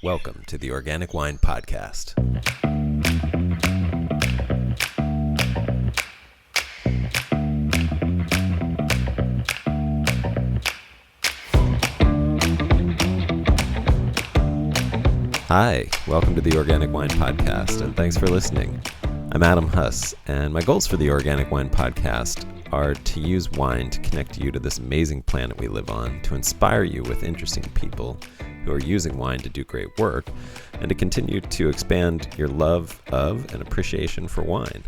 Welcome to the Organic Wine Podcast. Hi, welcome to the Organic Wine Podcast, and thanks for listening. I'm Adam Huss, and my goals for the Organic Wine Podcast are to use wine to connect you to this amazing planet we live on, to inspire you with interesting people who are using wine to do great work, and to continue to expand your love of and appreciation for wine.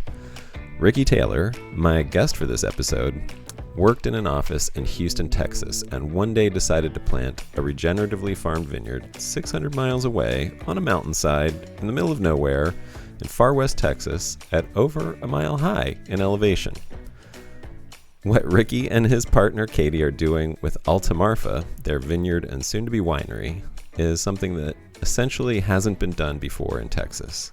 Ricky Taylor, my guest for this episode, worked in an office in Houston, Texas, and one day decided to plant a regeneratively farmed vineyard 600 miles away on a mountainside in the middle of nowhere in far west Texas at over a mile high in elevation. What Ricky and his partner Katie are doing with Alta Marfa, their vineyard and soon-to-be winery, is something that essentially hasn't been done before in Texas.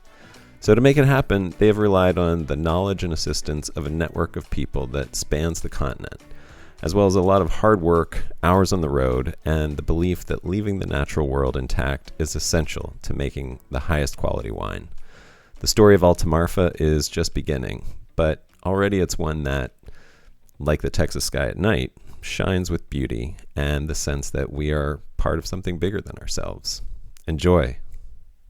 So to make it happen, they have relied on the knowledge and assistance of a network of people that spans the continent, as well as a lot of hard work, hours on the road, and the belief that leaving the natural world intact is essential to making the highest quality wine. The story of Alta Marfa is just beginning, but already it's one that, like the Texas sky at night, shines with beauty and the sense that we are part of something bigger than ourselves. Enjoy.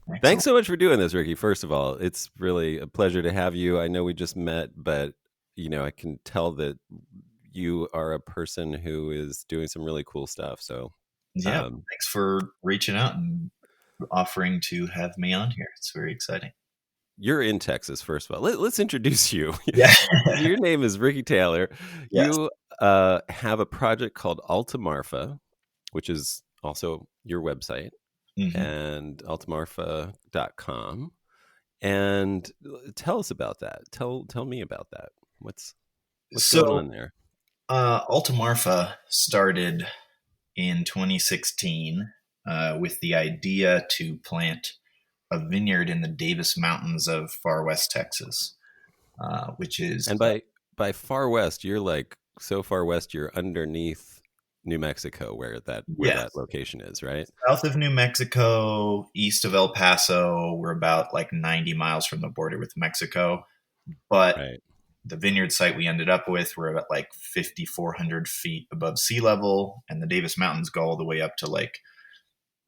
Excellent. Thanks so much for doing this, Ricky. First of all, it's really a pleasure to have you. I know we just met, but I can tell that you are a person who is doing some really cool stuff. So thanks for reaching out and offering to have me on here. It's very exciting. You're in Texas, first of all. Let's introduce you. Yeah. Your name is Ricky Taylor. Yes. You have a project called Alta Marfa, which is also your website, and altamarfa.com. And tell us about that. Tell me about that. What's going on there? Alta Marfa started in 2016 with the idea to plant a vineyard in the Davis Mountains of far west Texas, which is... And by far west, you're like so far west, you're underneath New Mexico, where that location is, right? South of New Mexico, east of El Paso. We're about like 90 miles from the border with Mexico. But the vineyard site we ended up with, we're about like 5,400 feet above sea level, and the Davis Mountains go all the way up to like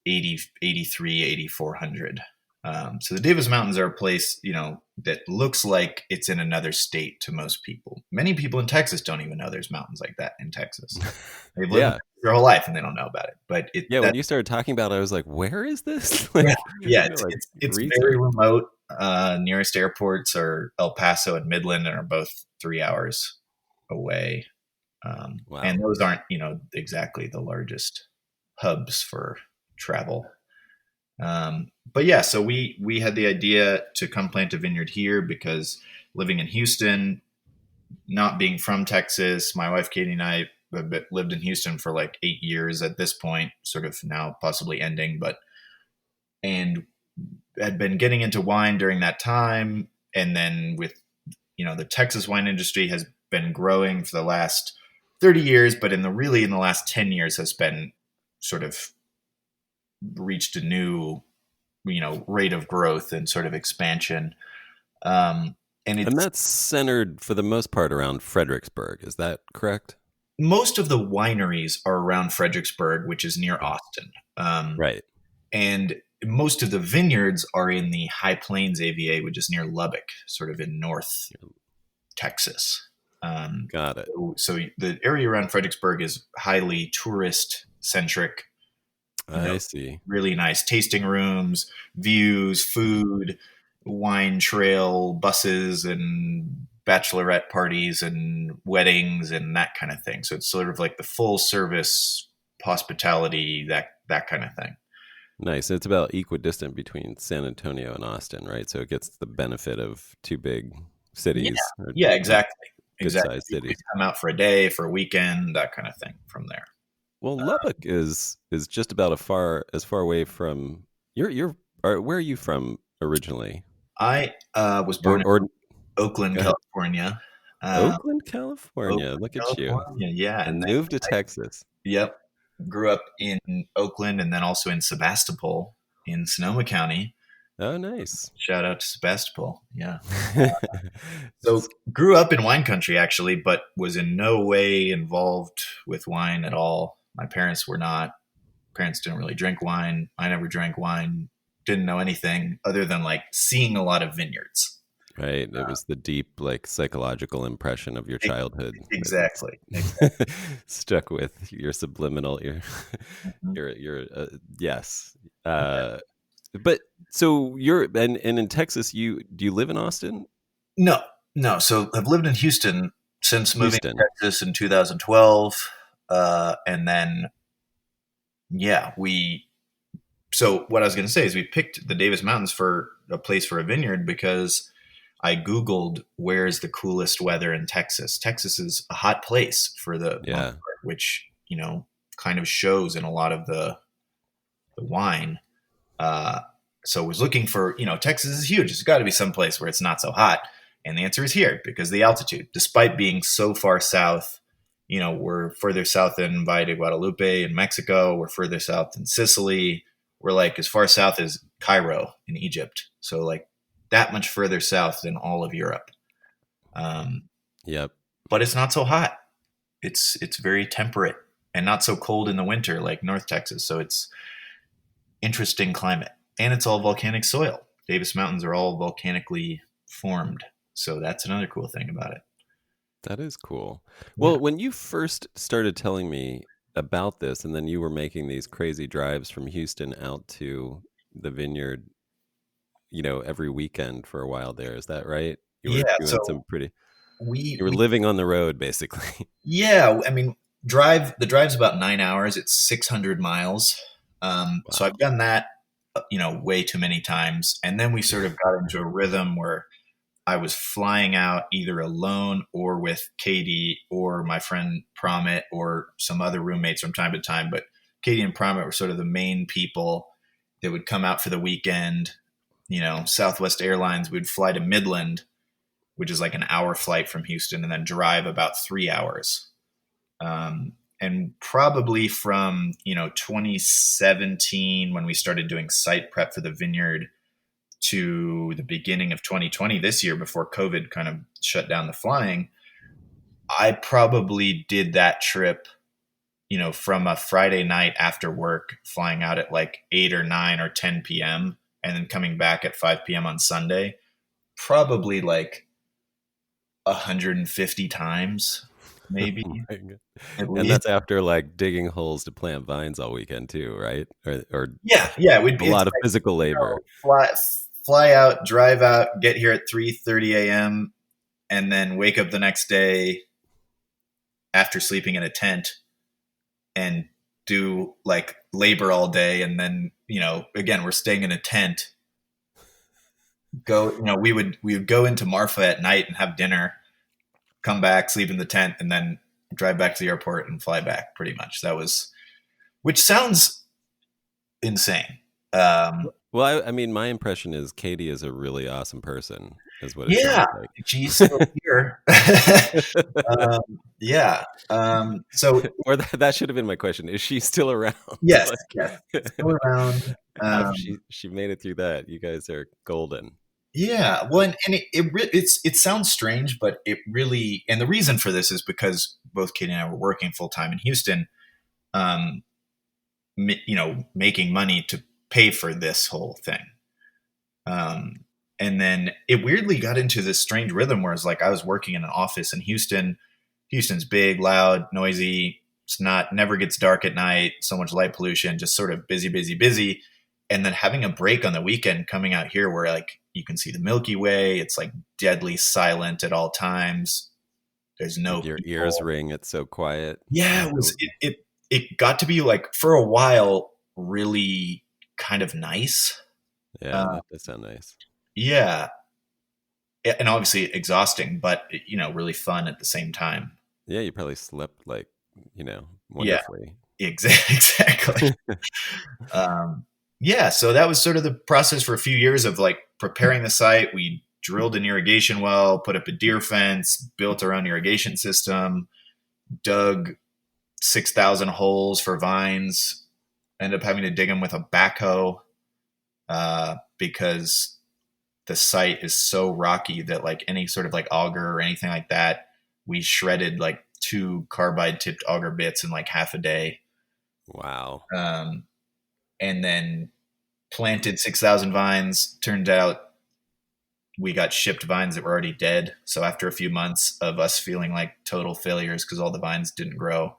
8,400. So the Davis Mountains are a place, that looks like it's in another state to most people. Many people in Texas don't even know there's mountains like that in Texas. They've lived their whole life and they don't know about it. But when you started talking about it, I was like, where is this? It's very remote. Nearest airports are El Paso and Midland, and are both 3 hours away. Wow. And those aren't, exactly the largest hubs for travel. So we had the idea to come plant a vineyard here because living in Houston, not being from Texas, my wife Katie and I have lived in Houston for like 8 years at this point, sort of now possibly ending, and had been getting into wine during that time. And then with, the Texas wine industry has been growing for the last 30 years, but in the last 10 years has been sort of reached a new, rate of growth and sort of expansion. And that's centered for the most part around Fredericksburg. Is that correct? Most of the wineries are around Fredericksburg, which is near Austin. Right. And most of the vineyards are in the High Plains AVA, which is near Lubbock, sort of in North Texas. Got it. So the area around Fredericksburg is highly tourist centric. I see. Really nice tasting rooms, views, food, wine trail, buses, and bachelorette parties and weddings and that kind of thing. So it's sort of like the full service hospitality, that kind of thing. Nice. It's about equidistant between San Antonio and Austin, right? So it gets the benefit of two big cities. Yeah, exactly. Good-sized cities. You come out for a day, for a weekend, that kind of thing from there. Well, Lubbock is just about as far away from where are you from originally? I was born in Oakland, California. Oakland, California. Look at you. Yeah. And then moved to Texas. Yep. Grew up in Oakland and then also in Sebastopol. in Sonoma County. Oh, nice. Shout out to Sebastopol. Yeah. So It's- grew up in wine country actually, but was in no way involved with wine at all. My parents were not. Parents didn't really drink wine. I never drank wine. Didn't know anything other than like seeing a lot of vineyards. right. It Uh, was the deep, like, psychological impression of your e- childhood that's exactly. Exactly. stuck with your subliminal, Mhm. yes. Uh, but so and in Texas, do you live in Austin? No, no. So I've lived in Houston since moving to Houston. Texas in 2012. And then, yeah, so what I was going to say is we picked the Davis Mountains for a place for a vineyard because I Googled where's the coolest weather in Texas. Texas is a hot place for the most Yeah. part, which, kind of shows in a lot of the wine. Uh, so I was looking for, Texas is huge. There's got to be some place where it's not so hot. And the answer is here because the altitude, despite being so far south, we're further south than Valle de Guadalupe in Mexico. We're further south than Sicily. We're like as far south as Cairo in Egypt. So like that much further south than all of Europe. Um, Yep. but it's not so hot. It's very temperate and not so cold in the winter like North Texas. So it's interesting climate, and it's all volcanic soil. Davis Mountains are all volcanically formed, so that's another cool thing about it. That is cool. Yeah, Well, when you first started telling me about this, and then you were making these crazy drives from Houston out to the vineyard, every weekend for a while there, is that right? You were yeah. doing So some pretty, we you were we living on the road basically. yeah. I mean, the drive's about 9 hours. It's 600 miles. So Wow. I've done that, way too many times, and then we sort of got into a rhythm where I was flying out either alone or with Katie or my friend Promit or some other roommates from time to time. But Katie and Promit were sort of the main people that would come out for the weekend. Southwest Airlines would fly to Midland, which is like an hour flight from Houston, and then drive about 3 hours. And probably from 2017 when we started doing site prep for the vineyard to the beginning of 2020 this year before COVID kind of shut down the flying, I probably did that trip, from a Friday night after work, flying out at like 8 or 9 or 10 p.m. and then coming back at 5 p.m. on Sunday, probably like 150 times, maybe Oh my God. at And least. that's after like digging holes to plant vines all weekend too, right? Or Yeah, yeah, a it's lot of physical labor. fly out, drive out, get here at 3:30 a.m. and then wake up the next day after sleeping in a tent and do like labor all day, and then again we're staying in a tent. Go, we would go into Marfa at night and have dinner, come back, sleep in the tent, and then drive back to the airport and fly back. Pretty much that was, which sounds insane. Um, Well, I mean, my impression is Katie is a really awesome person, is what it yeah, sounds like. she's still here. Yeah. So Or that should have been my question. Is she still around? yes, yes, Like, still around. how Um, she made it through that? You guys are golden. Yeah, well, and it sounds strange, but it really, and the reason for this is because both Katie and I were working full time in Houston, um, making money to pay for this whole thing. Um, and then it weirdly got into this strange rhythm where it's like I was working in an office in Houston. Houston's big, loud, noisy. It's not never gets dark at night. So much light pollution, just sort of busy, busy, busy. And then having a break on the weekend, coming out here where like you can see the Milky Way. It's like deadly silent at all times. There's no Your ears people. ring. It's so quiet. Yeah, And it was. so, It got to be like for a while really kind of nice. yeah, Uh, that does sound nice. yeah, and obviously exhausting, but really fun at the same time. Yeah, you probably slept like, Yeah, wonderfully. exactly. Um, yeah, so that was sort of the process for a few years of like preparing the site. We drilled an irrigation well, put up a deer fence, built our own irrigation system, dug 6,000 holes for vines, ended up having to dig them with a backhoe. because the site is so rocky that like any sort of like auger or anything like that, we shredded like 2 carbide tipped auger bits in like half a day. Wow. Um, and then planted 6,000 vines. Turned out we got shipped vines that were already dead. So after a few months of us feeling like total failures because all the vines didn't grow,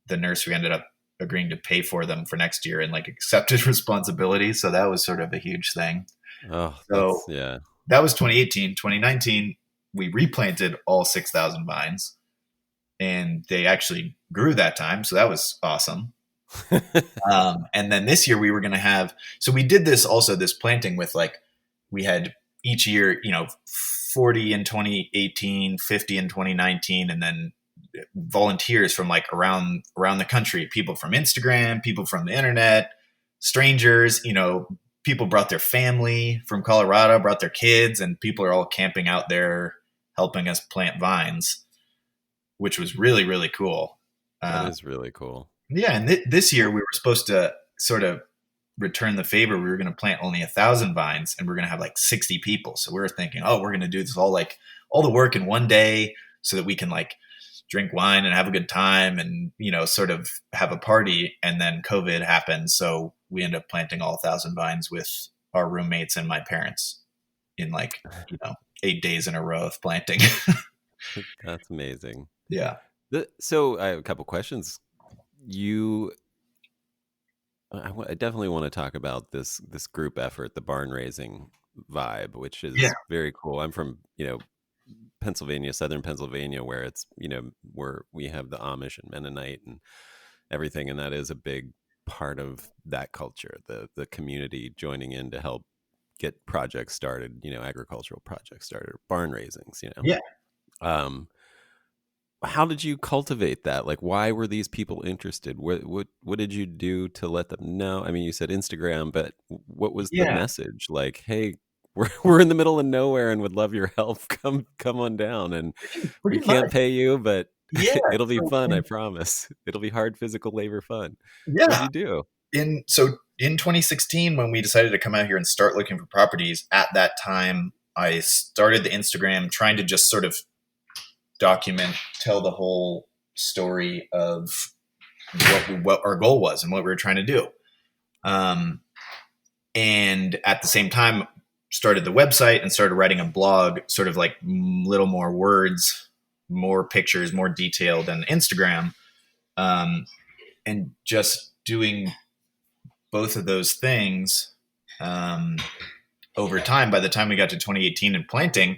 the nursery ended up agreeing to pay for them for next year and like accepted responsibility. So that was sort of a huge thing. Oh, So yeah. that was 2018. 2019, we replanted all 6,000 vines and they actually grew that time. So that was awesome. And then this year we were going to have, so we did this also, this planting with like, we had each year, 40 in 2018, 50 in 2019, and then volunteers from like around the country, people from Instagram, people from the internet, strangers, people brought their family from Colorado, brought their kids, and people are all camping out there helping us plant vines, which was really, really cool. That is really cool. Yeah. And this year we were supposed to sort of return the favor. We were going to plant only 1,000 vines and we're going to have like 60 people. So we were thinking, oh, we're going to do this all the work in one day so that we can like drink wine and have a good time and, sort of have a party. And then COVID happened. So we ended up planting all 1,000 vines with our roommates and my parents in like, 8 days in a row of planting. That's amazing. Yeah. So I have a couple questions. I definitely want to talk about this group effort, the barn raising vibe, which is very cool. I'm from, Pennsylvania, southern Pennsylvania, where it's, where we have the Amish and Mennonite and everything. And that is a big part of that culture, the community joining in to help get projects started, agricultural projects started, barn raisings, Yeah. How did you cultivate that? Like, why were these people interested? What did you do to let them know? I mean, you said Instagram, but what was the message? Like, hey, we're in the middle of nowhere and would love your help. Come on down. And we can't pay you, but it'll be fun. I promise. It'll be hard physical labor fun. Yeah. What'd you do? In 2016, when we decided to come out here and start looking for properties, at that time, I started the Instagram trying to just sort of tell the whole story of what our goal was and what we were trying to do. And at the same time, started the website and started writing a blog, sort of like little more words, more pictures, more detail than Instagram. And just doing both of those things over time. By the time we got to 2018 and planting,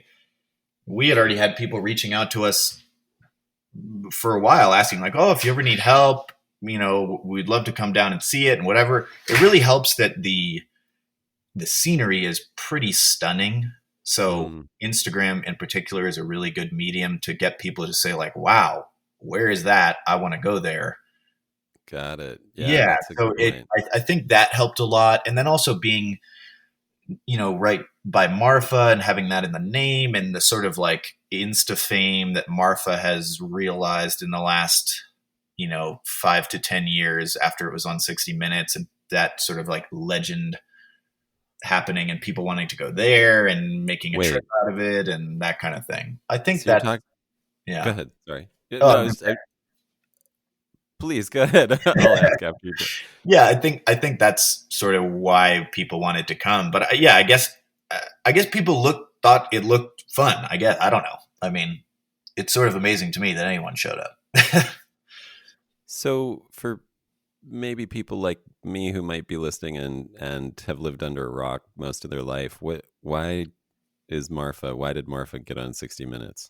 we had already had people reaching out to us for a while asking like, oh, if you ever need help, we'd love to come down and see it and whatever. It really helps that the scenery is pretty stunning. So Instagram in particular is a really good medium to get people to say like, wow, where is that? I want to go there. Got it. Yeah. So I think that helped a lot. And then also being, right by Marfa and having that in the name and the sort of like Insta fame that Marfa has realized in the last, 5 to 10 years after it was on 60 Minutes, and that sort of like legend happening and people wanting to go there and making a trip out of it and that kind of thing. I think so yeah. Go ahead. Sorry. Please go ahead. I'll ask after you. Yeah, I think that's sort of why people wanted to come. But I guess people thought it looked fun. I guess I don't know. I mean, it's sort of amazing to me that anyone showed up. So for maybe people like me who might be listening and have lived under a rock most of their life, why did Marfa get on 60 Minutes?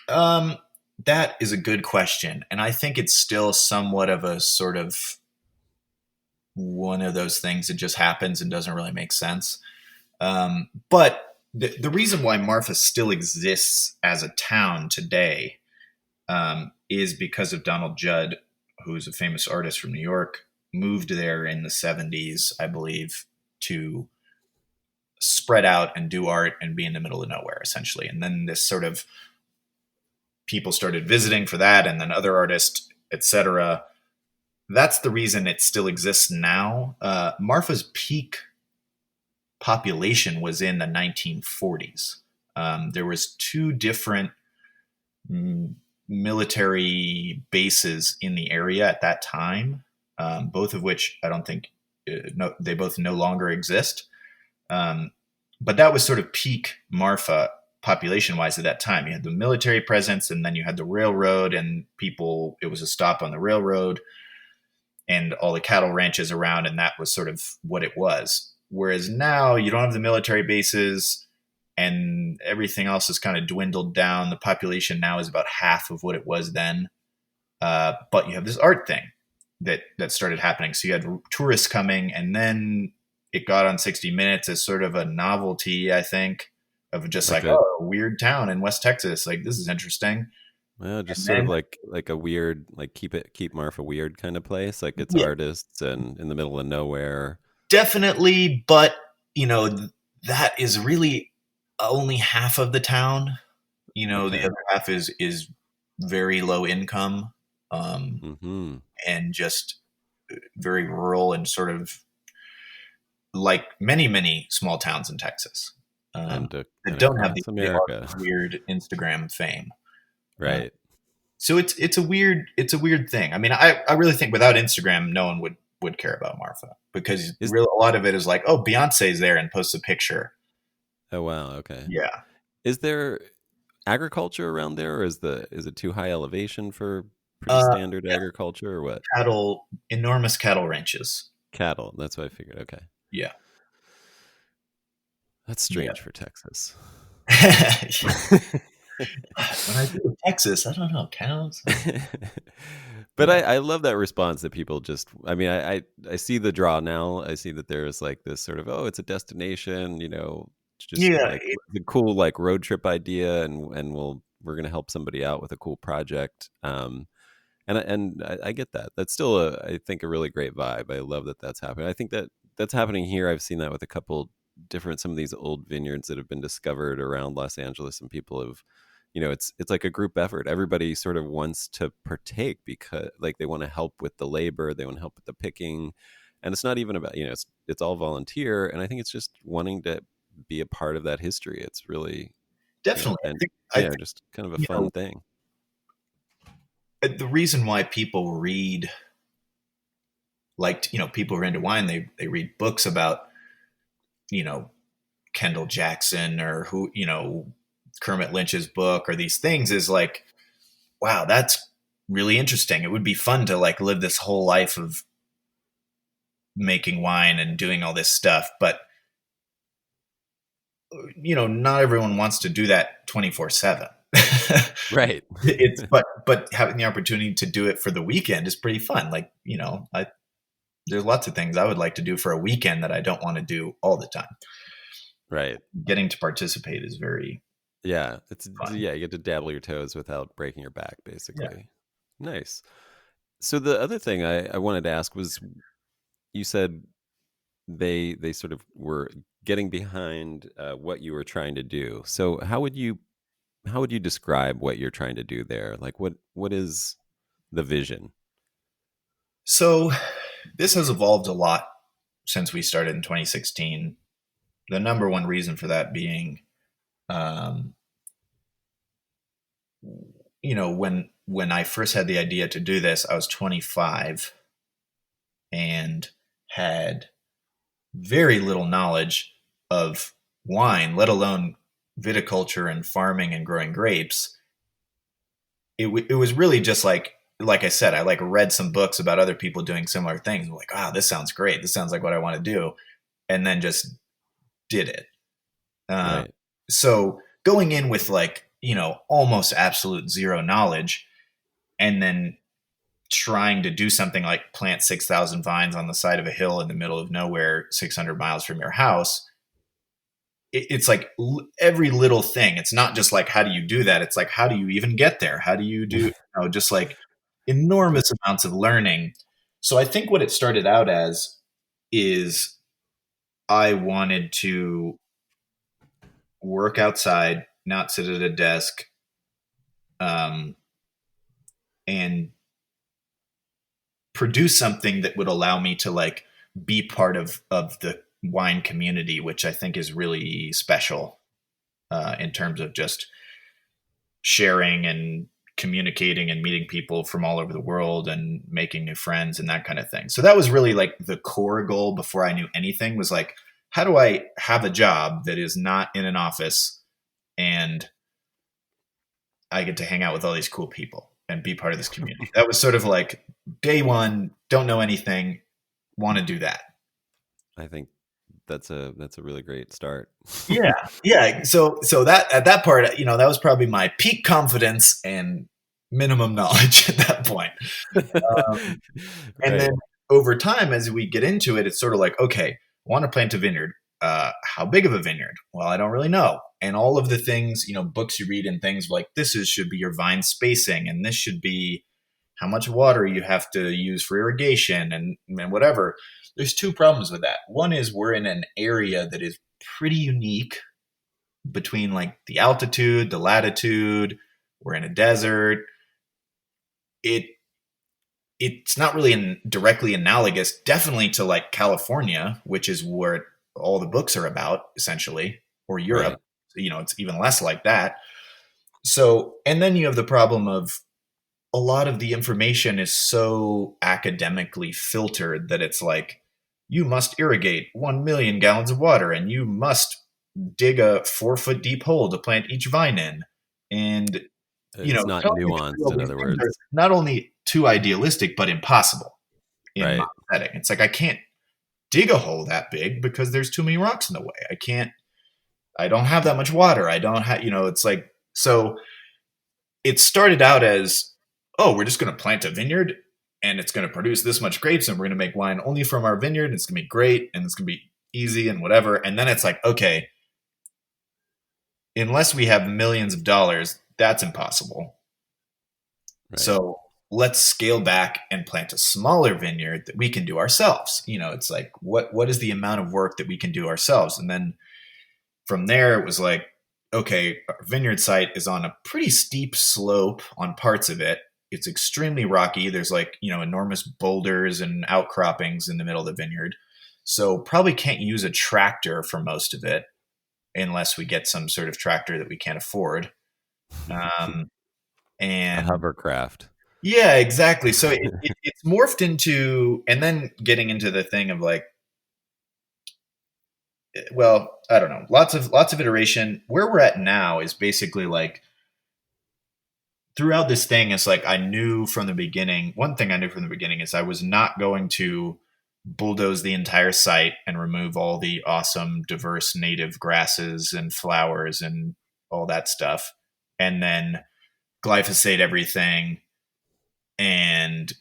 That is a good question. And I think it's still somewhat of a sort of one of those things that just happens and doesn't really make sense. But the reason why Marfa still exists as a town today is because of Donald Judd, who's a famous artist from New York, moved there in the 70s, I believe, to spread out and do art and be in the middle of nowhere, essentially. And then this sort of people started visiting for that, and then other artists, etc. That's the reason it still exists now. Marfa's peak population was in the 1940s. There was two different military bases in the area at that time, both of which I don't think they both no longer exist. But that was sort of peak Marfa population wise at that time. You had the military presence, and then you had the railroad, and people, it was a stop on the railroad and all the cattle ranches around, and that was sort of what it was. Whereas now you don't have the military bases, and everything else is kind of dwindled down. The population now is about half of what it was then. But you have this art thing that started happening. So you had tourists coming, and then it got on 60 Minutes as sort of a novelty, I think, of just like a weird town in West Texas. Like, this is interesting. Well, just sort of like a weird, like keep Marfa weird kind of place. Like it's artists and in the middle of nowhere. Definitely, but that is really only half of the town. The other half is very low income, and just very rural, and sort of like many small towns in Texas that don't have the weird Instagram fame. Right. So it's a weird thing. I mean, I really think without Instagram, no one would care about Marfa, because a lot of it is like, oh, Beyonce's there and posts a picture. Oh, wow. Okay. Yeah. Is there agriculture around there, or is it too high elevation for pretty standard agriculture, or what? Enormous cattle ranches. Cattle. That's what I figured. Okay. Yeah. That's strange for Texas. When I think of Texas, I don't know, cows. But I love that response that people just, I mean, I see the draw now. I see that there's like this sort of, oh, it's a destination, just like the cool like road trip idea, and we're going to help somebody out with a cool project. And I get that. That's still I think a really great vibe. I love that that's happening. I think that's happening here. I've seen that with a couple different, some of these old vineyards that have been discovered around Los Angeles, and people have, it's like a group effort. Everybody sort of wants to partake because like they want to help with the labor, they want to help with the picking, and it's not even about, it's all volunteer. And I think it's just wanting to be a part of that history. It's really definitely, just kind of a fun thing. The reason why people read, like, people who are into wine, they read books about, Kendall Jackson, or who, Kermit Lynch's book, or these things, is like, wow, that's really interesting. It would be fun to like live this whole life of making wine and doing all this stuff. But, not everyone wants to do that 24/7. Right. but having the opportunity to do it for the weekend is pretty fun. Like, there's lots of things I would like to do for a weekend that I don't want to do all the time. Right. Getting to participate is very it's fun. You get to dabble your toes without breaking your back, basically. Nice. So the other thing I wanted to ask was, you said they sort of were getting behind what you were trying to do. So how would you describe what you're trying to do there? Like what is the vision? So this has evolved a lot since we started in 2016. The number one reason for that being, when I first had the idea to do this, I was 25 and had very little knowledge of wine, let alone viticulture and farming and growing grapes. It was really just like I said, I like read some books about other people doing similar things. I'm like, wow, this sounds great. This sounds like what I want to do. And then just did it. Right. So going in with like, almost absolute zero knowledge, and then trying to do something like plant 6,000 vines on the side of a hill in the middle of nowhere, 600 miles from your house. It's like every little thing. It's not just like, how do you do that? It's like, how do you even get there? How do you do, just like enormous amounts of learning. So I think what it started out as is I wanted to work outside, not sit at a desk, and produce something that would allow me to like be part of the wine community, which I think is really special in terms of just sharing and communicating and meeting people from all over the world and making new friends and that kind of thing. So that was really like the core goal before I knew anything, was like, how do I have a job that is not in an office and I get to hang out with all these cool people and be part of this community? That was sort of like day one, don't know anything, want to do that. I think that's a really great start. Yeah. Yeah. So that at that part, you know, that was probably my peak confidence and minimum knowledge at that point. And Right. then over time, as we get into it, it's sort of like, okay, I want to plant a vineyard. How big of a vineyard? Well, I don't really know. And all of the things, you know, books you read and things like should be your vine spacing, and this should be how much water you have to use for irrigation and whatever. There's two problems with that. One is we're in an area that is pretty unique between like the altitude, the latitude. We're in a desert. It's not really directly analogous, definitely to like California, which is where all the books are about, essentially, or Europe. Right. You know, it's even less like that. So, and then you have the problem of a lot of the information is so academically filtered that it's like, you must irrigate 1 million gallons of water and you must dig a 4 foot deep hole to plant each vine in. And, you It's know, not telling you to do nuanced, all in these other things are words. not only too idealistic, but impossible in my Right. setting. It's like, I can't dig a hole that big because there's too many rocks in the way. I don't have that much water. I don't have, you know, it's like, so it started out as, oh, we're just going to plant a vineyard and it's going to produce this much grapes and we're going to make wine only from our vineyard. And it's going to be great and it's going to be easy and whatever. And then it's like, okay, unless we have millions of dollars, that's impossible. Right. So let's scale back and plant a smaller vineyard that we can do ourselves. You know, it's like, what is the amount of work that we can do ourselves? And then from there, it was like, okay, our vineyard site is on a pretty steep slope on parts of it. It's extremely rocky. There's like, you know, enormous boulders and outcroppings in the middle of the vineyard. So probably can't use a tractor for most of it unless we get some sort of tractor that we can't afford. A And hovercraft. yeah, exactly. So it's morphed into, and then getting into the thing of like, well, I don't know, lots of iteration. Where we're at now is basically like, throughout this thing, it's like I knew from the beginning. One thing I knew from the beginning is I was not going to bulldoze the entire site and remove all the awesome, diverse native grasses and flowers and all that stuff, and then glyphosate everything and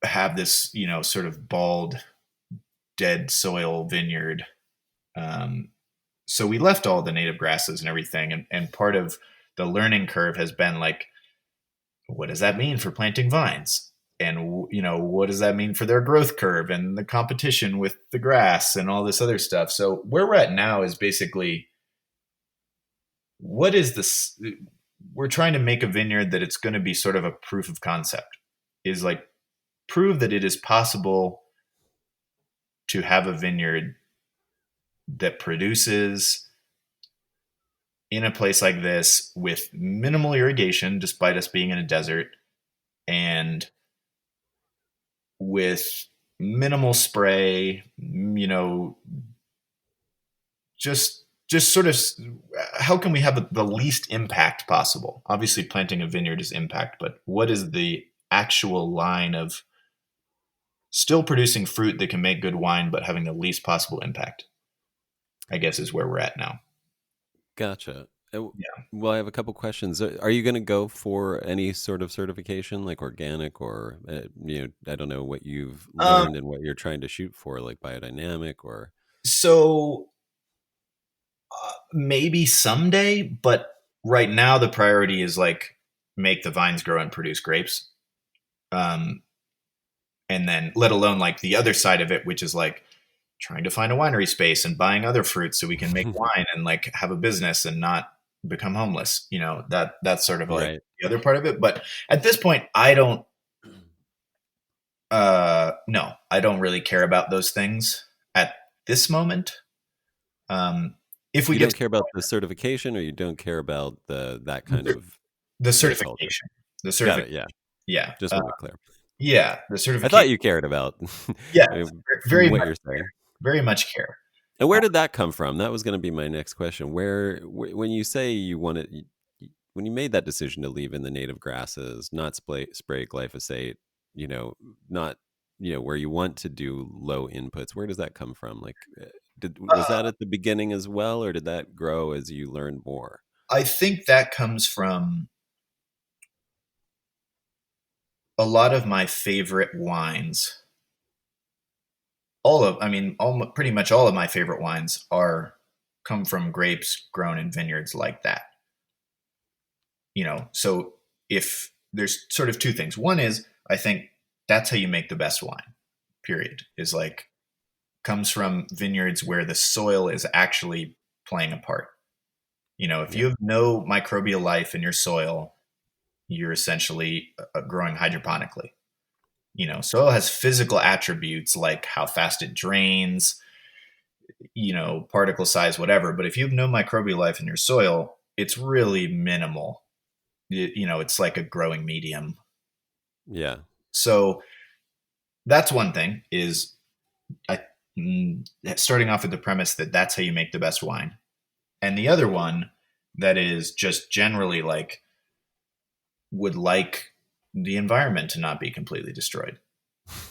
have this, you know, sort of bald, dead soil vineyard. So we left all the native grasses and everything, and part of the learning curve has been like, what does that mean for planting vines? And, you know, what does that mean for their growth curve and the competition with the grass and all this other stuff? So where we're at now is basically, what is this? We're trying to make a vineyard that it's going to be sort of a proof of concept, is like prove that it is possible to have a vineyard that produces in a place like this with minimal irrigation, despite us being in a desert, and with minimal spray, you know, just sort of, how can we have the least impact possible? Obviously planting a vineyard is impact, but what is the actual line of still producing fruit that can make good wine but having the least possible impact, I guess, is where we're at now. Gotcha. Yeah. Well, I have a couple questions. Are you going to go for any sort of certification, like organic, or I don't know what you've Um, learned and what you're trying to shoot for, like biodynamic or? so maybe someday, but right now the priority is like make the vines grow and produce grapes. Um, and then let alone like the other side of it, which is like trying to find a winery space and buying other fruits so we can make wine and like have a business and not become homeless. You know, that's sort of like Right. the other part of it. But at this point, I don't, no, I don't really care about those things this moment. Um, if we You get don't to care about the certification, or you don't care about that kind of the culture? certification, the Got certification, it. Yeah. yeah, Just want to be clear. yeah, the I certification, thought you cared about yes, from very what much you're care, saying. very much care. And Uh, where did that come from? That was going to be my next question. When you say you wanted, when you made that decision to leave in the native grasses, not spray glyphosate, you know, not, where you want to do low inputs, where does that come from? Like, was that at the beginning as well, or did that grow as you learned more? I think that comes from a lot of my favorite wines. I mean, pretty much all of my favorite wines are come from grapes grown in vineyards like that. So if there's sort of two things. One is I think that's how you make the best wine. Period. Is like comes from vineyards where the soil is actually playing a part. If Yeah. you have no microbial life in your soil, you're essentially growing hydroponically. Soil has physical attributes like how fast it drains, particle size, whatever. But if you have no microbial life in your soil, it's really minimal. It's like a growing medium. Yeah. So that's one thing is I, starting off with the premise that that's how you make the best wine. And the other one that is just generally like would like the environment to not be completely destroyed.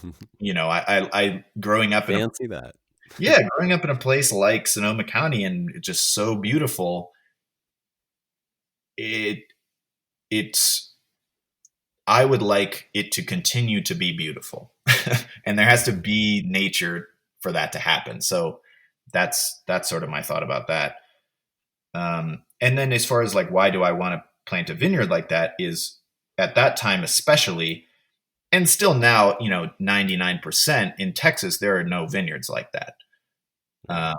I growing up in a Fancy that. yeah, growing up in a place like Sonoma County and it's just so beautiful. It it's I would like it to continue to be beautiful, and there has to be nature for that to happen. So that's sort of my thought about that. And then as far as like why do I want to plant a vineyard like that is at that time especially, and still now 99% in Texas there are no vineyards like that. Right.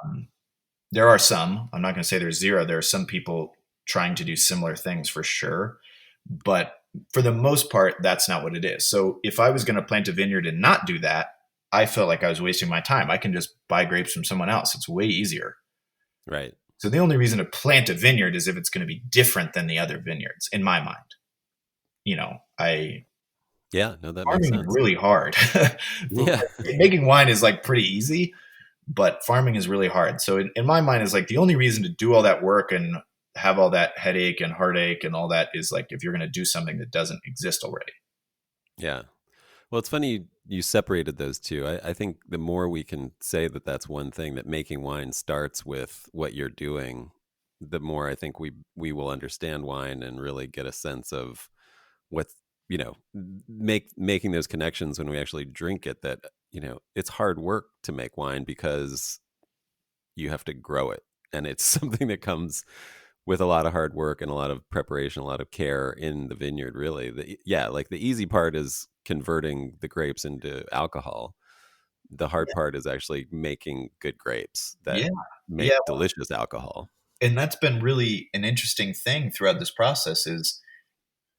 There are some. I'm not going to say there's zero. There are some people trying to do similar things for sure, but for the most part, that's not what it is. So if I was going to plant a vineyard and not do that, I felt like I was wasting my time. I can just buy grapes from someone else. It's way easier. Right. So the only reason to plant a vineyard is if it's going to be different than the other vineyards, in my mind. I Yeah. No, that makes farming is sense. really hard. Yeah. Making wine is like pretty easy, but farming is really hard. So in my mind, is like the only reason to do all that work and have all that headache and heartache and all that is like if you're going to do something that doesn't exist already. Yeah. Well, it's funny you separated those two. I think the more we can say that that's one thing, that making wine starts with what you're doing, the more I think we will understand wine and really get a sense of what's, making those connections when we actually drink it, that, it's hard work to make wine because you have to grow it. And it's something that comes with a lot of hard work and a lot of preparation, a lot of care in the vineyard, really. Like the easy part is converting the grapes into alcohol. The hard part is actually making good grapes that Yeah. make Yeah. delicious alcohol. And that's been really an interesting thing throughout this process is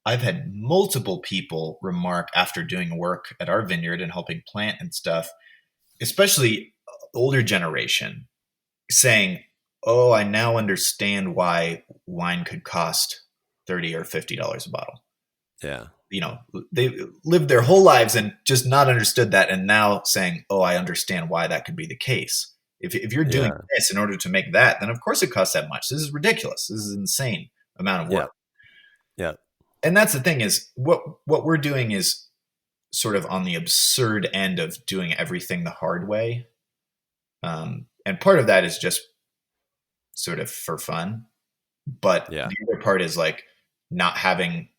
I've had multiple people remark after doing work at our vineyard and helping plant and stuff, especially older generation, saying, "Oh, I now understand why wine could cost $30 or $50 a bottle." Yeah. They lived their whole lives and just not understood that, and now saying, "Oh, I understand why that could be the case." If you're doing Yeah. this in order to make that, then of course it costs that much. This is ridiculous. This is an insane amount of Yeah. work. Yeah. And that's the thing is what we're doing is sort of on the absurd end of doing everything the hard way. And part of that is just sort of for fun. But Yeah. the other part is like not having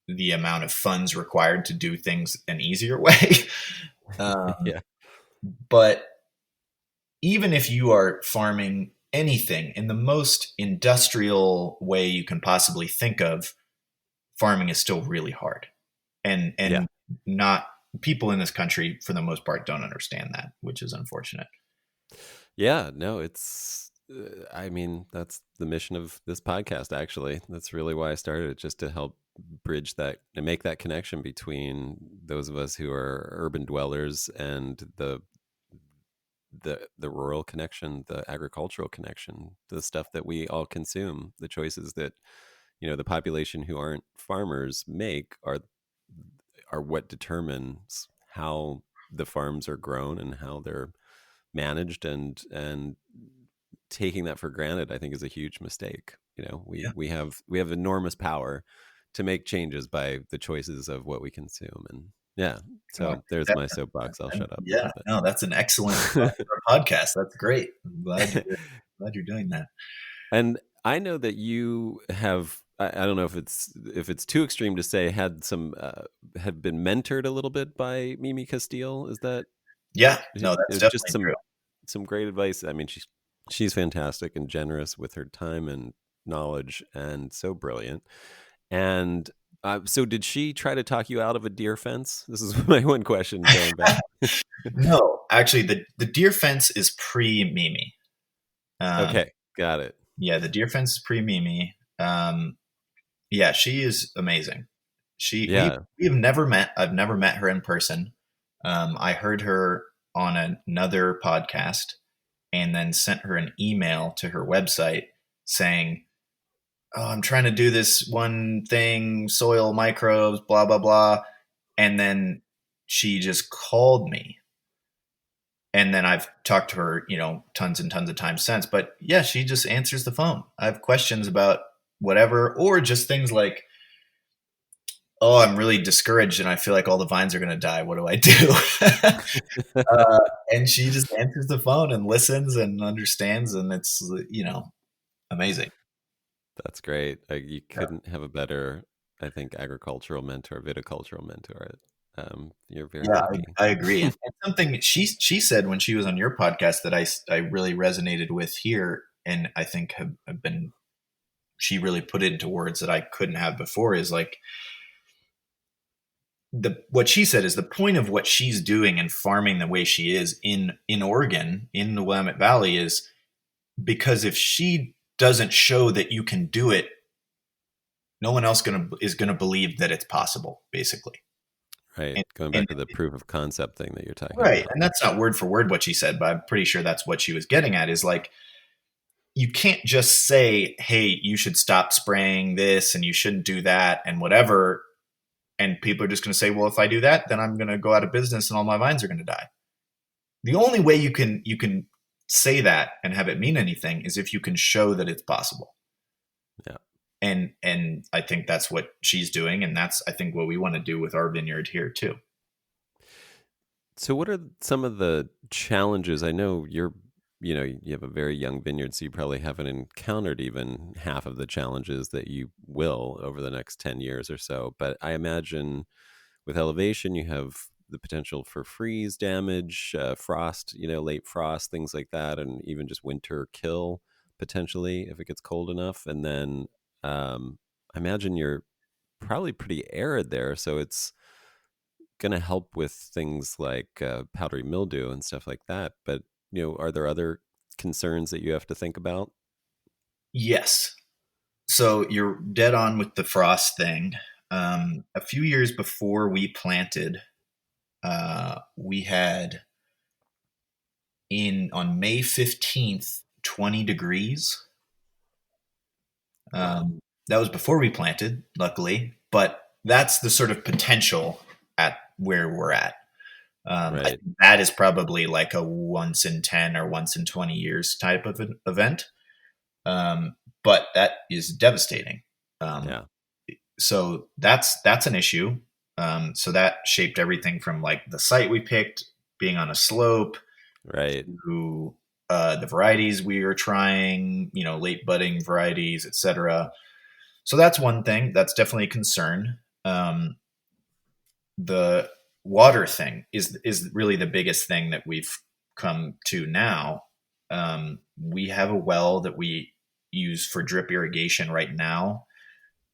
the amount of funds required to do things an easier way. um, Yeah. but even if you are farming anything in the most industrial way you can possibly think of, farming is still really hard. Yeah. And not people in this country for the most part don't understand that, which is unfortunate. Yeah. No, I mean, that's the mission of this podcast, actually. That's really why I started it, just to help bridge that and make that connection between those of us who are urban dwellers and the rural connection, the agricultural connection, the stuff that we all consume, the choices that the population who aren't farmers make are what determines how the farms are grown and how they're managed, and taking that for granted, I think, is a huge mistake. Yeah. We have enormous power to make changes by the choices of what we consume. And yeah, Oh, so there's my soapbox. I'll shut up yeah. now. No, that's an excellent plug for a podcast. That's great. I'm glad you're doing that. And I know that you have, I don't know if it's too extreme to say, had been mentored a little bit by Mimi Castile. Is that Yeah. No, that's just definitely true. some great advice? I mean, she's fantastic and generous with her time and knowledge, and so brilliant. And so did she try to talk you out of a deer fence? This is my one question going back. No, actually, the deer fence is pre Mimi. Okay, got it. Yeah, the deer fence is pre Mimi. Yeah, she is amazing. Yeah, We have never met. I've never met her in person. I heard her on another podcast, and then sent her an email to her website saying, "Oh, I'm trying to do this one thing, soil microbes, blah blah blah," and then she just called me. And then I've talked to her, tons and tons of times since. But yeah, she just answers the phone. I have questions about whatever, or just things like, "Oh, I'm really discouraged and I feel like all the vines are going to die. What do I do?" And she just answers the phone and listens and understands. And it's, amazing. that's great. You couldn't have a better, I think, agricultural mentor, viticultural mentor. You're very Yeah, lucky. I agree. And something she said when she was on your podcast that I really resonated with here, and I think have been, she really put it into words that I couldn't have before, is like, what she said is the point of what she's doing and farming the way she is in Oregon, in the Willamette Valley, is because if she doesn't show that you can do it, no one else is gonna believe that it's possible, basically. Right. And, Going and back to the proof of concept thing that you're talking right, about. and that's not word for word what she said, but I'm pretty sure that's what she was getting at. Is like, you can't just say, "Hey, you should stop spraying this and you shouldn't do that and whatever," and people are just going to say, "Well, if I do that, then I'm going to go out of business and all my vines are going to die." The only way you can say that and have it mean anything is if you can show that it's possible. Yeah. And I think that's what she's doing, and that's, I think, what we want to do with our vineyard here too. So what are some of the challenges? I know you have a very young vineyard, so you probably haven't encountered even half of the challenges that you will over the next 10 years or so. But I imagine with elevation, you have the potential for freeze damage, frost, late frost, things like that, and even just winter kill potentially if it gets cold enough. And then I imagine you're probably pretty arid there, so it's going to help with things like powdery mildew and stuff like that. But are there other concerns that you have to think about? Yes. So you're dead on with the frost thing. A few years before we planted, we had on May 15th, 20 degrees. Wow. That was before we planted, luckily, but that's the sort of potential at where we're at. I Right. think that is probably like a once in 10 or once in 20 years type of an event. But that is devastating. Um, Yeah. so that's an issue. So that shaped everything from like the site we picked, being on a slope, Right. to the varieties we are trying, late budding varieties, etc. So that's one thing. That's definitely a concern. The water thing is really the biggest thing that we've come to now. We have a well that we use for drip irrigation right now,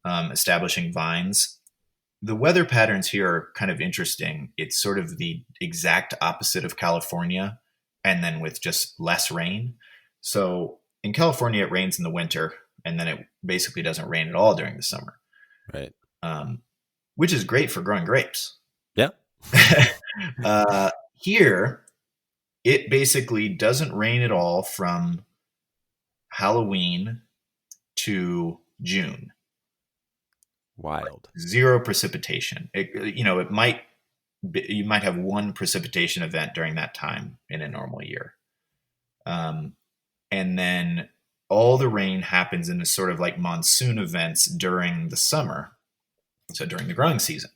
establishing vines. The weather patterns here are kind of interesting. It's sort of the exact opposite of California, and then with just less rain. So in California, it rains in the winter, and then it basically doesn't rain at all during the summer, Right. um, which is great for growing grapes. Yeah. Here, it basically doesn't rain at all from Halloween to June. Wild. Zero precipitation. It might you might have one precipitation event during that time in a normal year. Um, and then all the rain happens in a sort of like monsoon events during the summer. So during the growing season,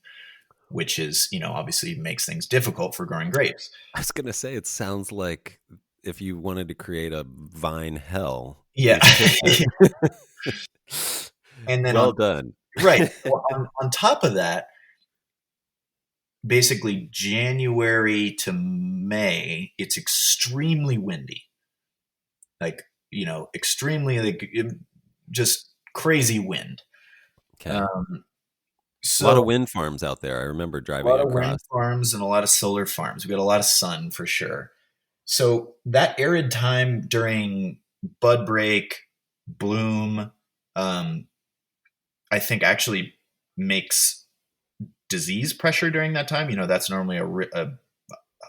which is, obviously makes things difficult for growing grapes. I was gonna say, it sounds like if you wanted to create a vine hell, Yeah. you've picked it. And then Well done. right. Well, on top of that, basically January to May, it's extremely windy. Like, extremely, like, just crazy wind. Okay. Um, A lot so of wind farms out there. I remember a driving lot of wind across. farms and a lot of solar farms. We got a lot of sun for sure. So that arid time during bud break, bloom, um, I think actually makes disease pressure during that time. That's normally a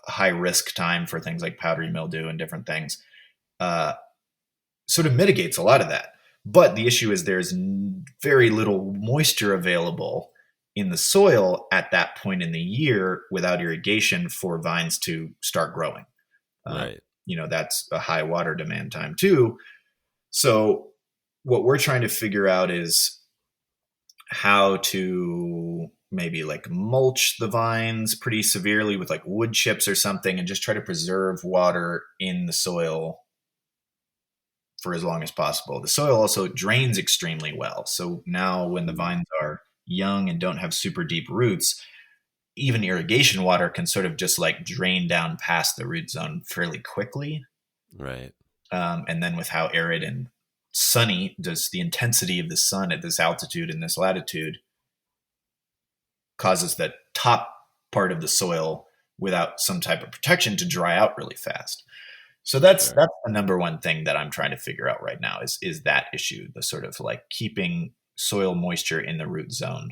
high risk time for things like powdery mildew and different things. Sort of mitigates a lot of that. But the issue is there's very little moisture available in the soil at that point in the year without irrigation for vines to start growing. Right. That's a high water demand time too. So what we're trying to figure out is how to maybe like mulch the vines pretty severely with like wood chips or something and just try to preserve water in the soil for as long as possible. The soil also drains extremely well. So now when the vines are young and don't have super deep roots, even irrigation water can sort of just like drain down past the root zone fairly quickly. Right. And then with how arid and sunny, does the intensity of the sun at this altitude and this latitude causes the top part of the soil without some type of protection to dry out really fast. So that's Sure. the number one thing that I'm trying to figure out right now is that issue, the sort of like keeping soil moisture in the root zone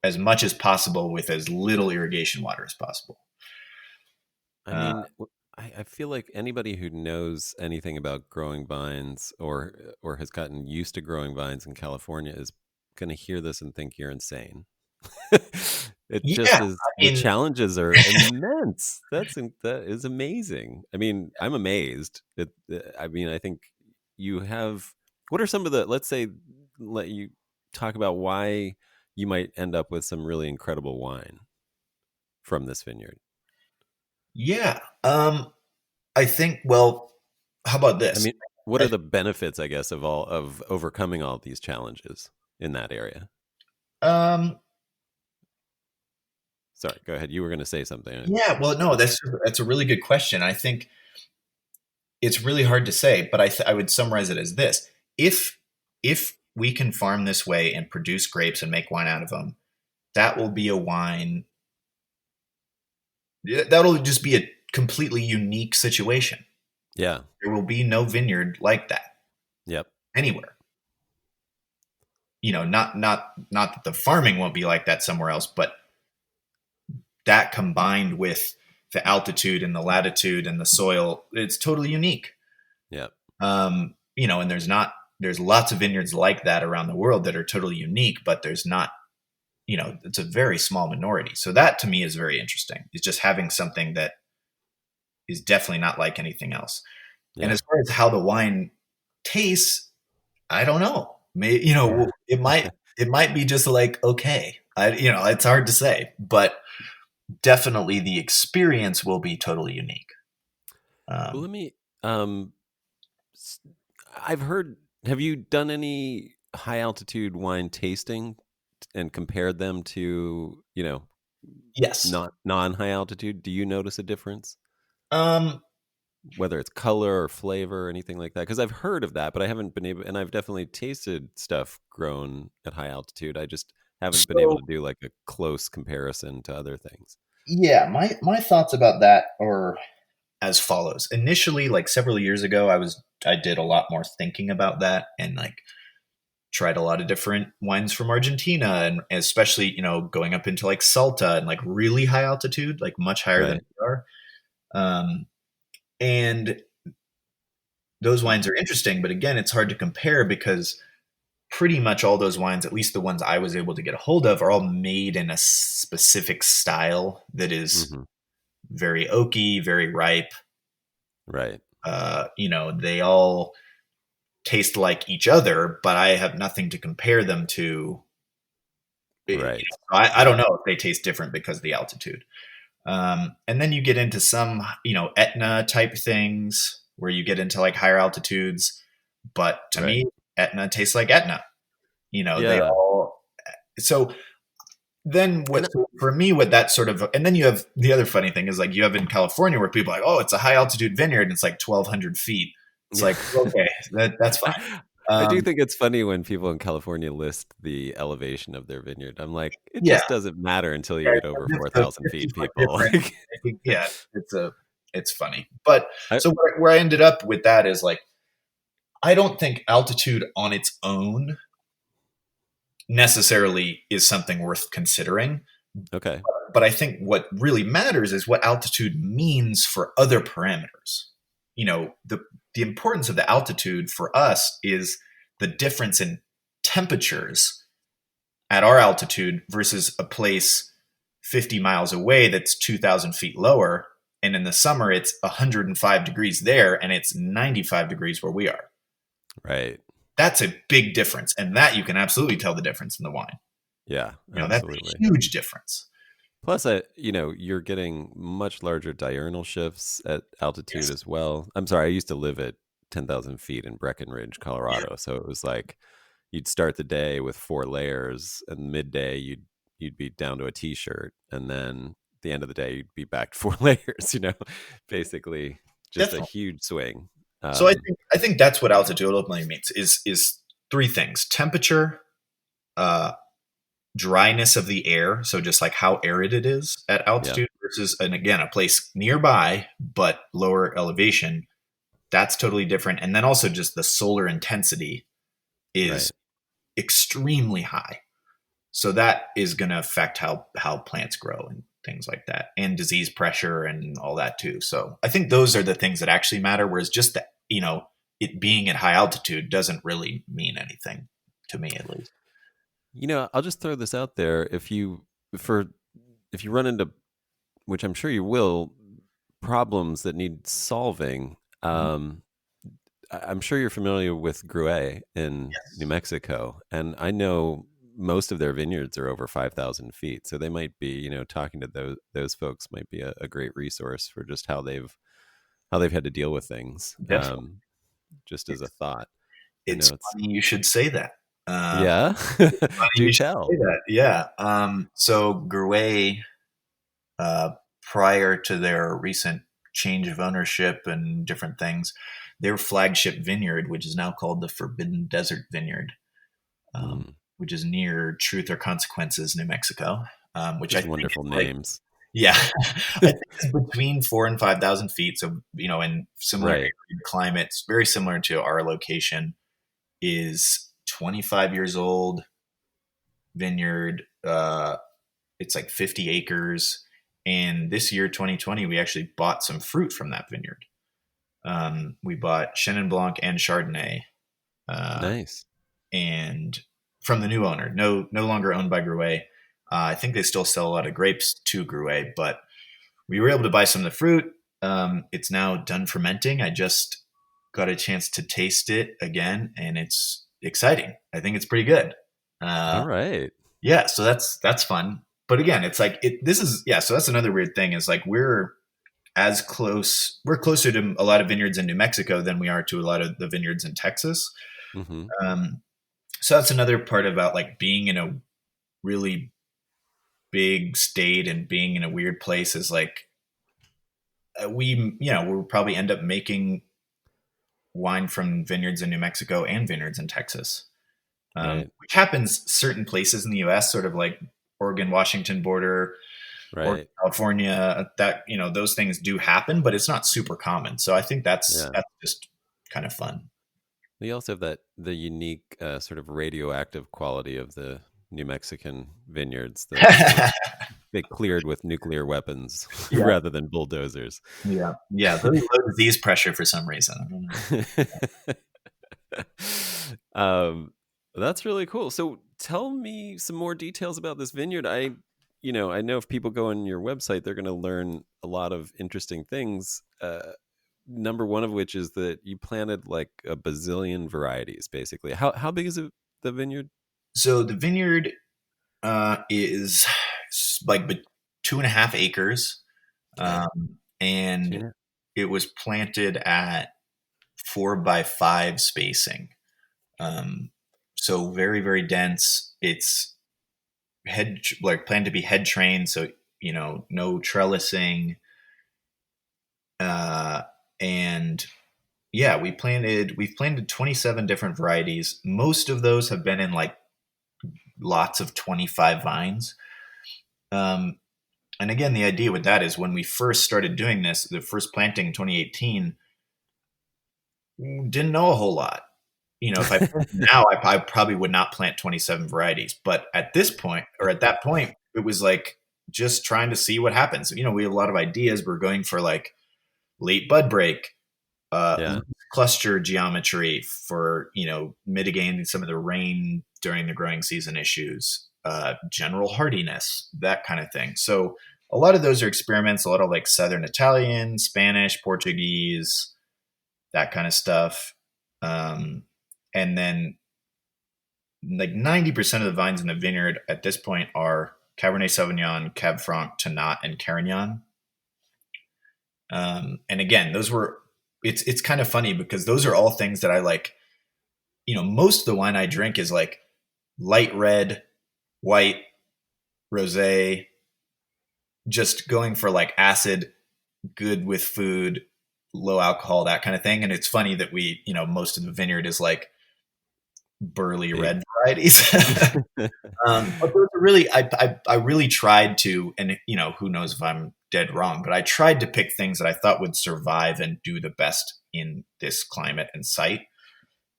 as much as possible with as little irrigation water as possible. I mean, I feel like anybody who knows anything about growing vines or has gotten used to growing vines in California is going to hear this and think you're insane. It just Yeah, is. I The mean, challenges are immense. That is amazing. I mean, I'm amazed. I mean, I think you have. What are some of the? Let's say, let you talk about why you might end up with some really incredible wine from this vineyard. yeah. I think. Well, how about I this? mean, what are I, the benefits, I guess, of overcoming all these challenges in that area? um, Sorry, go ahead. You were going to say something. yeah. Well, no, that's a really good question. I think it's really hard to say, but I would summarize it as this: if we can farm this way and produce grapes and make wine out of them, that will be a wine. That'll just be a completely unique situation. Yeah. There will be no vineyard like that Yep. anywhere. Not that the farming won't be like that somewhere else, but that combined with the altitude and the latitude and the soil, it's totally unique. Yep. And there's lots of vineyards like that around the world that are totally unique, but there's not, it's a very small minority. So that to me is very interesting. It's just having something that is definitely not like anything else. And Yeah. as far as how the wine tastes, I don't know. Yeah. It might be just like, okay, it's hard to say, but definitely the experience will be totally unique. Well, Um, let me. Um, s- I've heard. Have you done any high altitude wine tasting and compared them to yes. not non high altitude? Do you notice a difference, Um, whether it's color or flavor or anything like that? Because I've heard of that, but I haven't been able. And I've definitely tasted stuff grown at high altitude. I just haven't been able so to do like a close comparison to other things. yeah, my thoughts about that are as follows. Initially, like several years ago, I did a lot more thinking about that and like tried a lot of different wines from Argentina and especially, going up into like Salta and like really high altitude, like much higher than Right. we are. Um, And those wines are interesting, but again, it's hard to compare because pretty much all those wines, at least the ones I was able to get a hold of, are all made in a specific style that is Hmm. very oaky, very ripe. Right. They all taste like each other, but I have nothing to compare them to. Right. I don't Right. know if they taste different because of the altitude. And then you get into some, Etna type things where you get into like higher altitudes. But to Right. me, Etna tastes like Etna. They Yeah. all. So then And so for me, what that sort of, and then you have the other funny thing is like you have in California where people are like, oh, it's a high altitude vineyard and it's like 1,200 feet. It's yeah. like, okay, that's fine. I do Um, think it's funny when people in California list the elevation of their vineyard. I'm like, it yeah, just doesn't matter until you yeah, get over it's a 4,000 feet, 50-foot people. difference. I think, yeah, it's funny. But I, so where I ended up with that is like, I don't think altitude on its own necessarily is something worth considering. okay. But I think what really matters is what altitude means for other parameters. The importance of the altitude for us is the difference in temperatures at our altitude versus a place 50 miles away that's 2,000 feet lower. And in the summer, it's 105 degrees there and it's 95 degrees where we are. Right. That's a big difference. And that you can absolutely tell the difference in the wine. Yeah, That's a absolutely. huge difference. Plus, you're getting much larger diurnal shifts at altitude Yes. as well. I'm sorry, I used to live at 10,000 feet in Breckenridge, Yeah. Colorado. So it was like you'd start the day with 4 layers, and midday you'd be down to a t-shirt, and then at the end of the day you'd be back to 4 layers. Basically just a Definitely. huge swing. So I Um, think I think that's what altitude ultimately means is three things: temperature, uh, dryness of the air, so just like how arid it is at yeah, altitude versus, and again, a place nearby but lower elevation. That's totally different. And then also just the solar intensity is right. extremely high. So that is going to affect how plants grow and things like that, and disease pressure and all that too. So I think those are the things that actually matter. Whereas just that, it being at high altitude doesn't really mean anything to me, at least. I'll just throw this out there. For if you run into, which I'm sure you will, problems that need solving. Mhm. I'm sure you're familiar with Gruet in New Yes, Mexico, and I know most of their vineyards are over 5,000 feet. So they might be, talking to those folks might be a great resource for just how they've had to deal with things. definitely. Just as a It's thought, I it's know it's funny you should say that. yeah. Funny Do you should say tell. that. Yeah. So Gruet, uh, prior to their recent change of ownership and different things, their flagship vineyard, which is now called the Forbidden Desert Vineyard, Mm, which is near Truth or Consequences, New Mexico, which I just think wonderful is like, names. yeah, I think it's between 4,000 and 5,000 feet. So, in similar Right. climates, very similar to our location, is 25 years old vineyard. It's like 50 acres. And this year, 2020, we actually bought some fruit from that vineyard. We bought Chenin Blanc and Chardonnay, uh, Nice. and from the new owner, no longer owned by Gruet. I think they still sell a lot of grapes to Gruet, but we were able to buy some of the fruit. It's now done fermenting. I just got a chance to taste it again, and it's exciting. I think it's pretty good. All Uh, right. yeah, so that's fun. But again, it's like this is, yeah. So that's another weird thing is like we're closer to a lot of vineyards in New Mexico than we are to a lot of the vineyards in Texas. Hmm. Um, so that's another part about like being in a really big state and being in a weird place is like we'll probably end up making wine from vineyards in New Mexico and vineyards in Texas, Right. which happens certain places in the U.S., sort of like Oregon, Washington border, or Right. California. That those things do happen, but it's not super common. So I think that's Yeah. that's just kind of fun. They also have the unique sort of radioactive quality of the New Mexican vineyards that they cleared with nuclear weapons Yeah, rather than bulldozers. yeah. Very low disease pressure for some reason. I don't know. um, that's really cool. So tell me some more details about this vineyard. I know if people go on your website, they're going to learn a lot of interesting things. Number one of which is that you planted like a bazillion varieties, basically. How big is it, the vineyard? So the vineyard is like 2.5 acres, Okay, and Tina. it was planted at 4 by 5 spacing. Um, so very, very dense. It's planned to be head trained, so no trellising. And yeah, we've planted 27 different varieties. Most of those have been in like lots of 25 vines. Um, and again, the idea with that is when we first started doing this, the first planting in 2018, didn't know a whole lot. If I planted now, I probably would not plant 27 varieties. But at this point, or at that point, it was like just trying to see what happens. We have a lot of ideas. We're going for like late bud break, Yeah. cluster geometry for mitigating some of the rain during the growing season issues, general hardiness, that kind of thing. So a lot of those are experiments, a lot of like Southern Italian, Spanish, Portuguese, that kind of stuff. And then like 90% of the vines in the vineyard at this point are Cabernet Sauvignon, Cab Franc, Tannat, and Carignan. And again, it's kind of funny because those are all things that I like. Most of the wine I drink is like light red, white, rosé, just going for like acid, good with food, low alcohol, that kind of thing. And it's funny that most of the vineyard is like burly Big. red varieties. But those are really, I really tried to, and who knows if I'm dead wrong, but I tried to pick things that I thought would survive and do the best in this climate and site.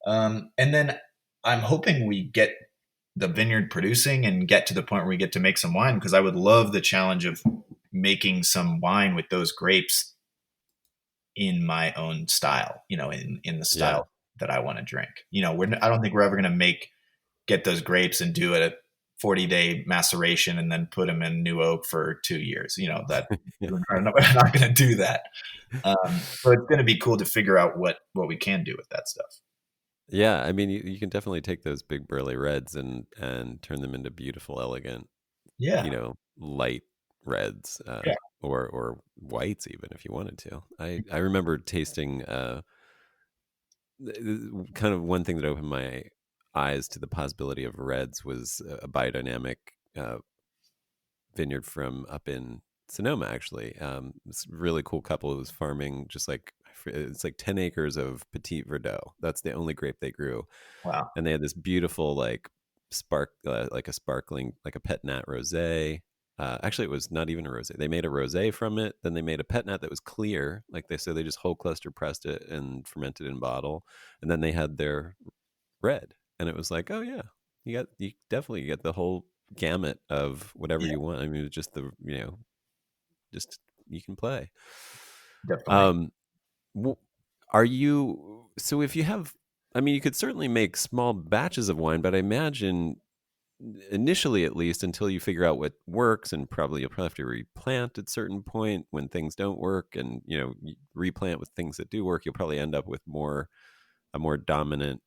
And then I'm hoping we get the vineyard producing and get to the point where we get to make some wine, because I would love the challenge of making some wine with those grapes in my own style, in the Yeah. style that I want to drink. I don't think we're ever going to get those grapes and do a 40-day maceration and then put them in new oak for 2 years. That we're not going to do that. So it's going to be cool to figure out what we can do with that stuff. Yeah, I mean, you can definitely take those big burly reds and turn them into beautiful, elegant, Yeah. light reds, Yeah. or whites even if you wanted to. I remember tasting kind of one thing that opened my eyes to the possibility of reds was a biodynamic uh, vineyard from up in Sonoma, actually. This really cool couple who was farming just like it's like 10 acres of Petit Verdot. That's the only grape they grew. Wow. And they had this beautiful like a sparkling, like a pet nat rosé. Actually, it was not even a rosé. They made a rosé from it. Then they made a pet nat that was clear, they just whole cluster pressed it and fermented in bottle. And then they had their red, and it was like, oh yeah, you definitely get the whole gamut of whatever Yeah, you want. I mean, it's just just you can play. definitely. Um, are you so if you have? I mean, you could certainly make small batches of wine, but I imagine initially, at least, until you figure out what works, and you'll probably have to replant at a certain point when things don't work, and you replant with things that do work. You'll probably end up with a more dominant,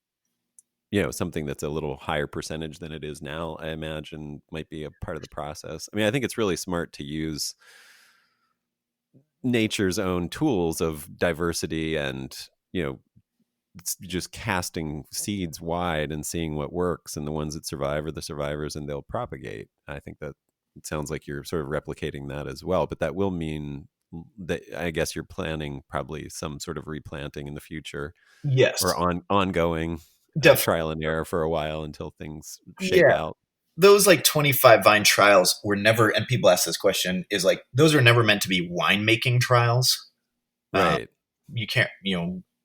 something that's a little higher percentage than it is now. I imagine might be a part of the process. I mean, I think it's really smart to use nature's own tools of diversity and just casting seeds wide and seeing what works, and the ones that survive are the survivors and they'll propagate. I think that it sounds like you're sort of replicating that as well, but that will mean that I guess you're planning probably some sort of replanting in the future, or Yes, ongoing definitely. trial and error for a while until things shake Yeah. out. Those like 25 vine trials were never, and people ask this question, is like, those are never meant to be winemaking trials. Uh, Right. you can't,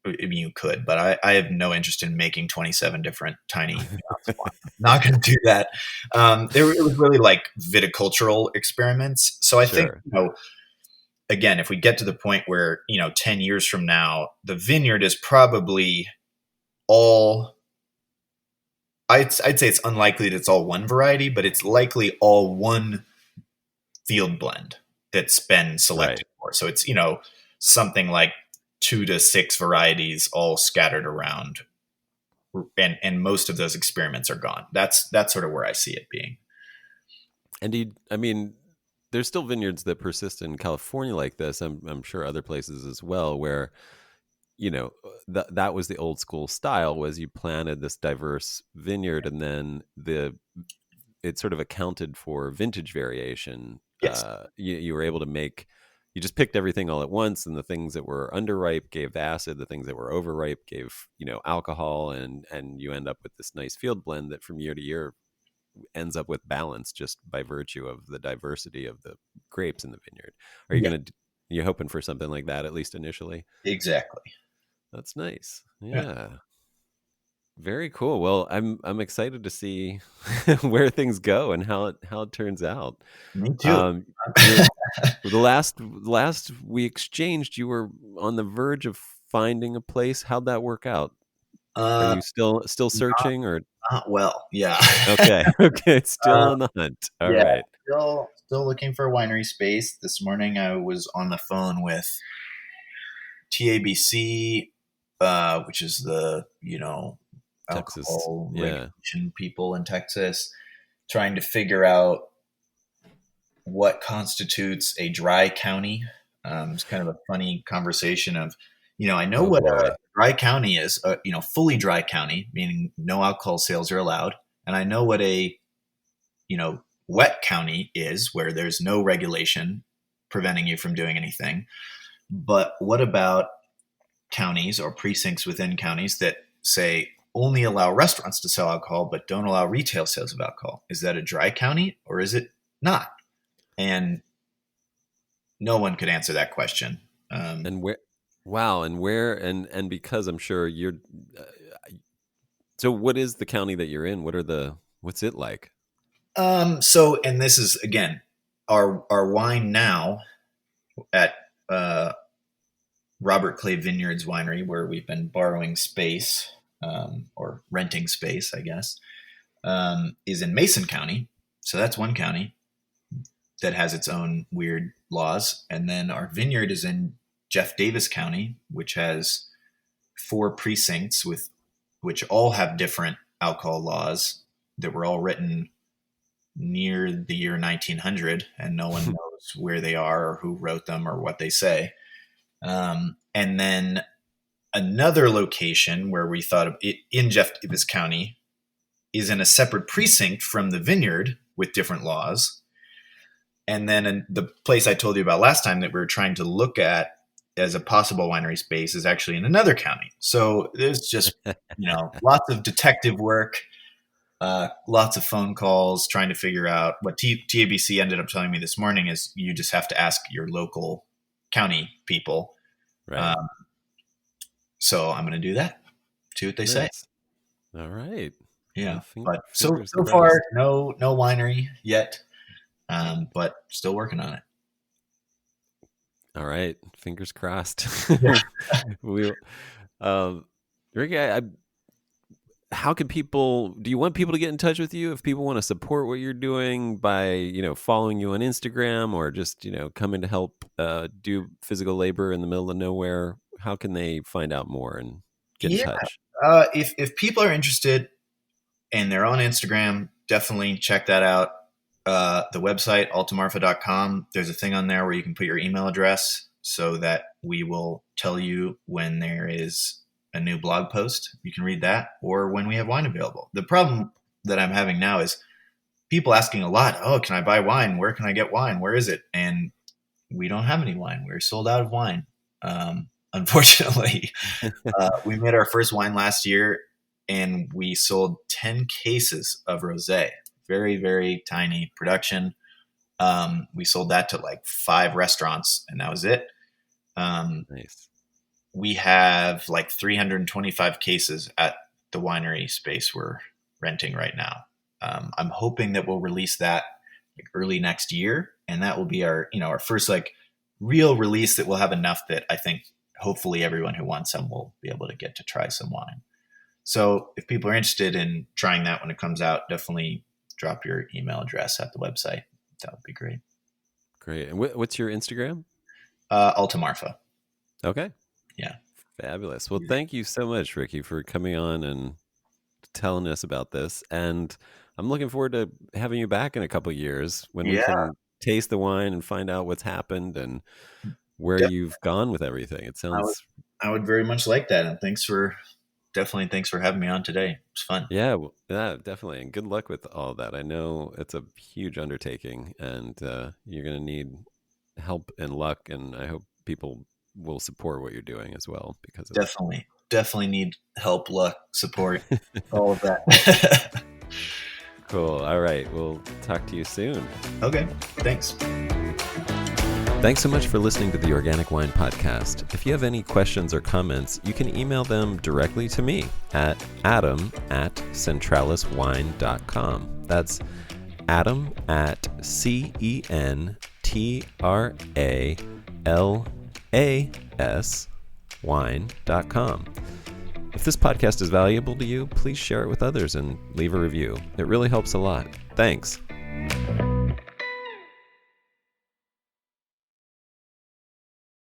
I mean, you could, but I have no interest in making 27 different tiny amounts of wine. Not going to do that. It was really like viticultural experiments. So I think, Sure. again, if we get to the point where, 10 years from now, the vineyard is probably all, I'd say it's unlikely that it's all one variety, but it's likely all one field blend that's been Right. selected for. So it's, something like 2 to 6 varieties all scattered around, and most of those experiments are gone. That's sort of where I see it being. And I mean, there's still vineyards that persist in California like this. I'm sure other places as well, where that was the old school style, was you planted this diverse vineyard, and then it sort of accounted for vintage variation. Yes. You were able to you just picked everything all at once, and the things that were underripe gave the acid, the things that were overripe gave alcohol, and you end up with this nice field blend that from year to year ends up with balance just by virtue of the diversity of the grapes in the vineyard. Are you Yeah, going to you hoping for something like that, at least initially? exactly. That's nice. Yeah. Yeah. Very cool. Well, I'm excited to see where things go and how it turns out. Me too. You're the last we exchanged, you were on the verge of finding a place. How'd that work out? Are uh, you still not, searching, or not well. Yeah. okay, okay, still uh, on the hunt. All yeah. right. Still looking for a winery space. This morning I was on the phone with TABC, which is the Texas. alcohol Yeah. regulation people in Texas, trying to figure out what constitutes a dry county. It's kind of a funny conversation of, I know Oh what a boy. dry county is, fully dry county, meaning no alcohol sales are allowed. And I know what a, wet county is, where there's no regulation preventing you from doing anything. But what about counties or precincts within counties that say only allow restaurants to sell alcohol, but don't allow retail sales of alcohol? Is that a dry county or is it not? And no one could answer that question. And where? Wow. And where? And because I'm sure you're. Uh, so, what is the county that you're in? What's it like? And this is again our wine now at Robert Clay Vineyards Winery, where we've been borrowing space, or renting space, I guess, is in Mason County. So that's one county that has its own weird laws. And then our vineyard is in Jeff Davis County, which has 4 precincts which all have different alcohol laws that were all written near the year 1900, and no one knows where they are or who wrote them or what they say. And then another location where we thought of it in Jeff Davis County is in a separate precinct from the vineyard with different laws. And then the place I told you about last time that we were trying to look at as a possible winery space is actually in another county. So there's just, lots of detective work, lots of phone calls trying to figure out what TABC ended up telling me this morning is you just have to ask your local county people. Right. So I'm going to do that. See what they say. Nice. All right. Yeah. Well, But so fingers far, crossed. no winery yet. But still working on it. All right. Fingers crossed. Yeah. we, Ricky, how can do you want people to get in touch with you if people want to support what you're doing by, following you on Instagram, or just, coming to help do physical labor in the middle of nowhere? How can they find out more and get in Yeah. touch? If people are interested and they're on Instagram, definitely check that out. The website, altamarfa.com, there's a thing on there where you can put your email address so that we will tell you when there is a new blog post. You can read that, or when we have wine available. The problem that I'm having now is people asking a lot, oh, can I buy wine? Where can I get wine? Where is it? And we don't have any wine. We're sold out of wine. Unfortunately, we made our first wine last year and we sold 10 cases of rosé. Very, very tiny production. We sold that to like 5 restaurants and that was it. Nice. we have like 325 cases at the winery space we're renting right now. I'm hoping that we'll release that like early next year, and that will be our first like real release that will have enough that I think hopefully everyone who wants some will be able to get to try some wine. So if people are interested in trying that when it comes out, definitely drop your email address at the website. That would be great. Great. And what's your Instagram? Alta Marfa. Okay. Yeah. Fabulous. Well, thank you so much, Ricky, for coming on and telling us about this. And I'm looking forward to having you back in a couple of years when we can taste the wine and find out what's happened and where you've gone with everything. It sounds. I would very much like that. And thanks for having me on today. It was fun. Yeah, definitely. And good luck with all that. I know it's a huge undertaking and you're going to need help and luck. And I hope people will support what you're doing as well because of definitely need help, luck, support, all of that. Cool. All right. We'll talk to you soon. Okay. Thanks. Thanks so much for listening to the Organic Wine Podcast. If you have any questions or comments, you can email them directly to me at adam@centraliswine.com. That's adam at CENTRALAS wine.com. If this podcast is valuable to you, please share it with others and leave a review. It really helps a lot. Thanks.